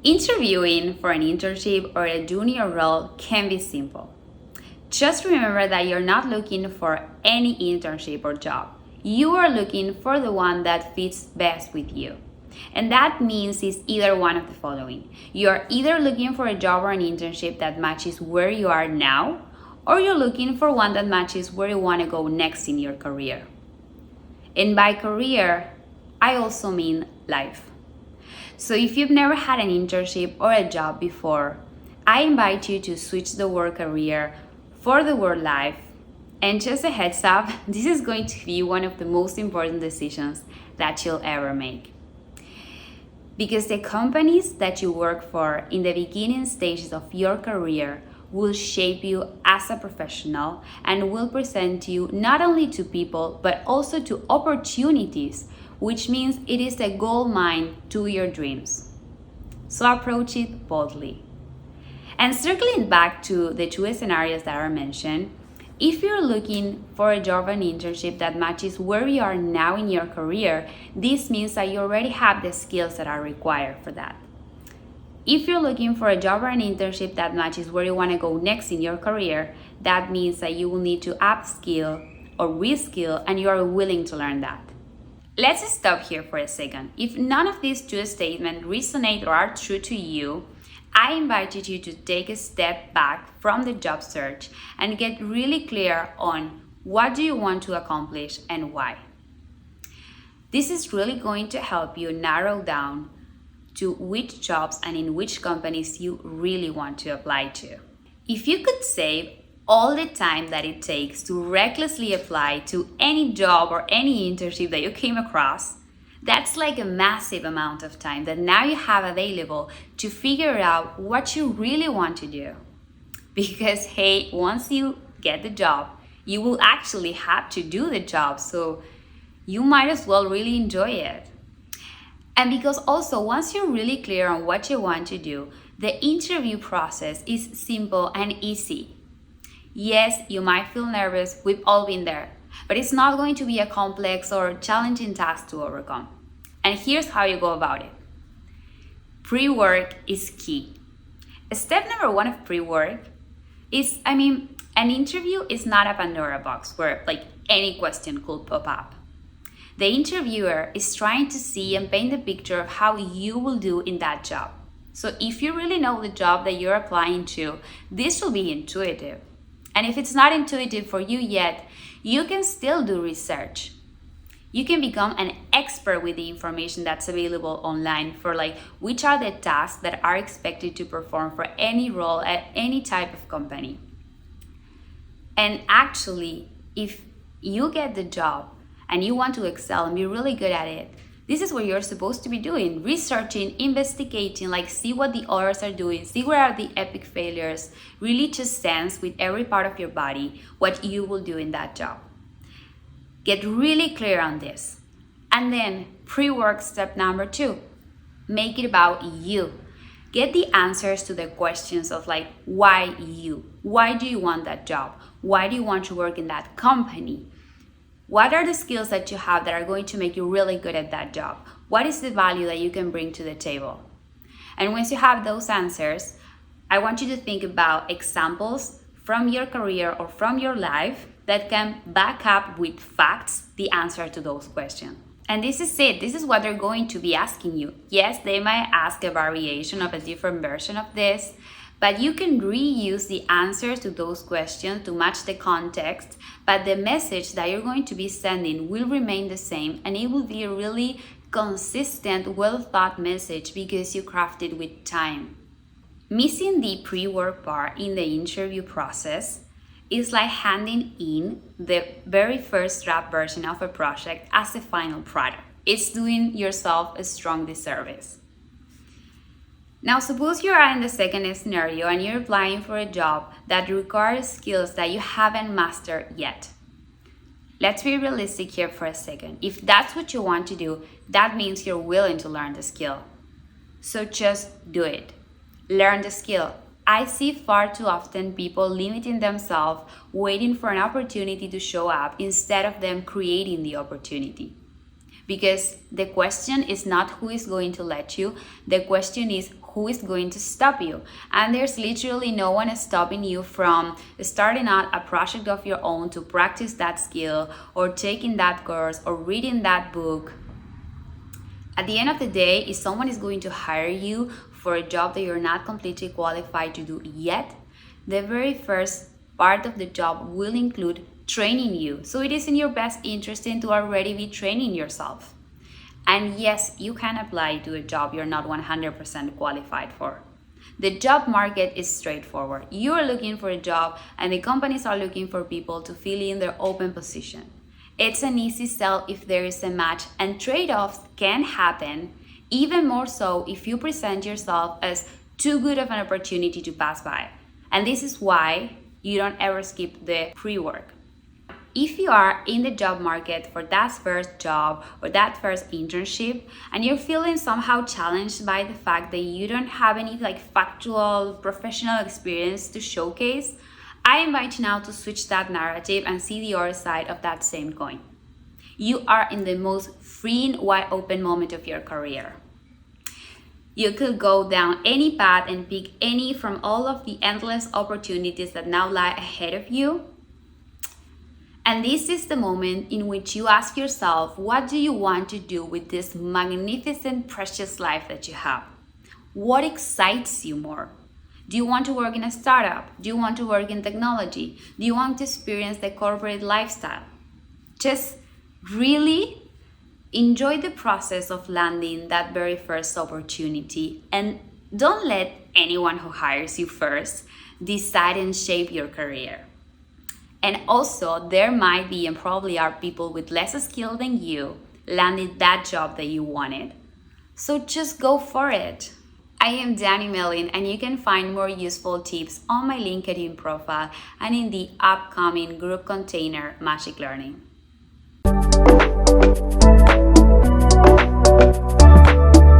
Interviewing for an internship or a junior role can be simple. Just remember that you're not looking for any internship or job. You are looking for the one that fits best with you. And that means it's either one of the following. You're either looking for a job or an internship that matches where you are now, or you're looking for one that matches where you want to go next in your career. And by career, I also mean life. So if you've never had an internship or a job before, I invite you to switch the word career for the word life. And just a heads up, this is going to be one of the most important decisions that you'll ever make. Because the companies that you work for in the beginning stages of your career will shape you as a professional and will present you not only to people but also to opportunities, which means it is a gold mine to your dreams. So approach it boldly. And circling back to the two scenarios that are mentioned, if you're looking for a job or an internship that matches where you are now in your career, this means that you already have the skills that are required for that. If you're looking for a job or an internship that matches where you want to go next in your career, that means that you will need to upskill or reskill, and you are willing to learn that. Let's stop here for a second. If none of these two statements resonate or are true to you, I invited you to take a step back from the job search and get really clear on what do you want to accomplish and why. This is really going to help you narrow down to which jobs and in which companies you really want to apply to. If you could save all the time that it takes to recklessly apply to any job or any internship that you came across, that's like a massive amount of time that now you have available to figure out what you really want to do. Because hey, once you get the job, you will actually have to do the job, so you might as well really enjoy it. And because also once you're really clear on what you want to do, the interview process is simple and easy. Yes, you might feel nervous, we've all been there, but it's not going to be a complex or challenging task to overcome. And here's how you go about it. Pre-work is key. Step number one of pre-work is, an interview is not a Pandora box where any question could pop up. The interviewer is trying to see and paint the picture of how you will do in that job. So if you really know the job that you're applying to, this will be intuitive. And if it's not intuitive for you yet, you can still do research. You can become an expert with the information that's available online for which are the tasks that are expected to perform for any role at any type of company. And actually, if you get the job and you want to excel and be really good at it, this is what you're supposed to be doing, researching, investigating, see what the others are doing, see where are the epic failures, really just sense with every part of your body what you will do in that job. Get really clear on this. And then pre-work step number 2, make it about you. Get the answers to the questions of why you? Why do you want that job? Why do you want to work in that company? What are the skills that you have that are going to make you really good at that job? What is the value that you can bring to the table? And once you have those answers, I want you to think about examples from your career or from your life that can back up with facts the answer to those questions. And this is it. This is what they're going to be asking you. Yes, they might ask a variation of a different version of this, but you can reuse the answers to those questions to match the context, but the message that you're going to be sending will remain the same, and it will be a really consistent, well-thought message because you crafted with time. Missing the pre-work part in the interview process is like handing in the very first draft version of a project as a final product. It's doing yourself a strong disservice. Now, suppose you are in the second scenario and you're applying for a job that requires skills that you haven't mastered yet. Let's be realistic here for a second. If that's what you want to do, that means you're willing to learn the skill. So just do it. Learn the skill. I see far too often people limiting themselves, waiting for an opportunity to show up instead of them creating the opportunity. Because the question is not who is going to let you, the question is who is going to stop you. And there's literally no one stopping you from starting out a project of your own to practice that skill, or taking that course, or reading that book. At the end of the day, if someone is going to hire you for a job that you're not completely qualified to do yet, the very first part of the job will include training you. So it is in your best interest to already be training yourself. And yes, you can apply to a job you're not 100% qualified for. The job market is straightforward. You are looking for a job and the companies are looking for people to fill in their open position. It's an easy sell if there is a match, and trade-offs can happen, even more so if you present yourself as too good of an opportunity to pass by. And this is why you don't ever skip the pre-work. If you are in the job market for that first job or that first internship, and you're feeling somehow challenged by the fact that you don't have any factual professional experience to showcase, I invite you now to switch that narrative and see the other side of that same coin. You are in the most freeing, wide open moment of your career. You could go down any path and pick any from all of the endless opportunities that now lie ahead of you. And this is the moment in which you ask yourself, what do you want to do with this magnificent, precious life that you have? What excites you more? Do you want to work in a startup? Do you want to work in technology? Do you want to experience the corporate lifestyle? Just really enjoy the process of landing that very first opportunity, and don't let anyone who hires you first decide and shape your career. And also, there might be and probably are people with less skill than you landing that job that you wanted. So just go for it. I am Danny Mellin, and you can find more useful tips on my LinkedIn profile and in the upcoming group container Magic Learning.